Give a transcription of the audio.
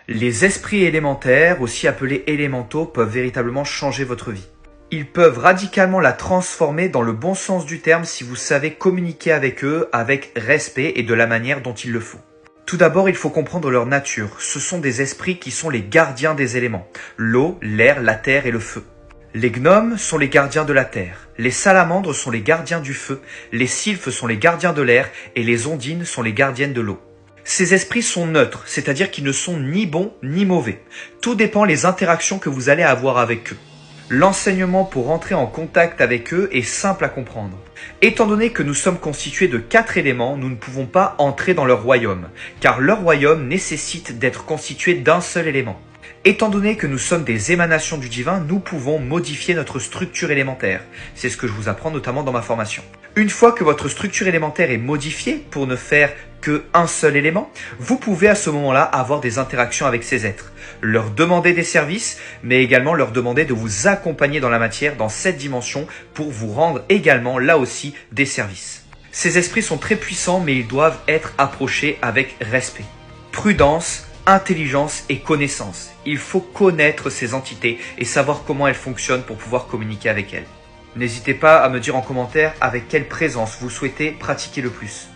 Les esprits élémentaires, aussi appelés élémentaux, peuvent véritablement changer votre vie. Ils peuvent radicalement la transformer dans le bon sens du terme si vous savez communiquer avec eux avec respect et de la manière dont il le faut. Tout d'abord, il faut comprendre leur nature. Ce sont des esprits qui sont les gardiens des éléments. L'eau, l'air, la terre et le feu. Les gnomes sont les gardiens de la terre. Les salamandres sont les gardiens du feu. Les sylphes sont les gardiens de l'air et les ondines sont les gardiennes de l'eau. Ces esprits sont neutres, c'est-à-dire qu'ils ne sont ni bons ni mauvais. Tout dépend des interactions que vous allez avoir avec eux. L'enseignement pour entrer en contact avec eux est simple à comprendre. Étant donné que nous sommes constitués de 4 éléments, nous ne pouvons pas entrer dans leur royaume, car leur royaume nécessite d'être constitué d'un seul élément. Étant donné que nous sommes des émanations du divin, nous pouvons modifier notre structure élémentaire. C'est ce que je vous apprends notamment dans ma formation. Une fois que votre structure élémentaire est modifiée pour ne faire qu'un seul élément, vous pouvez à ce moment-là avoir des interactions avec ces êtres, leur demander des services, mais également leur demander de vous accompagner dans la matière, dans cette dimension, pour vous rendre également là aussi des services. Ces esprits sont très puissants, mais ils doivent être approchés avec respect. Prudence, intelligence et connaissance. Il faut connaître ces entités et savoir comment elles fonctionnent pour pouvoir communiquer avec elles. N'hésitez pas à me dire en commentaire avec quelle présence vous souhaitez pratiquer le plus.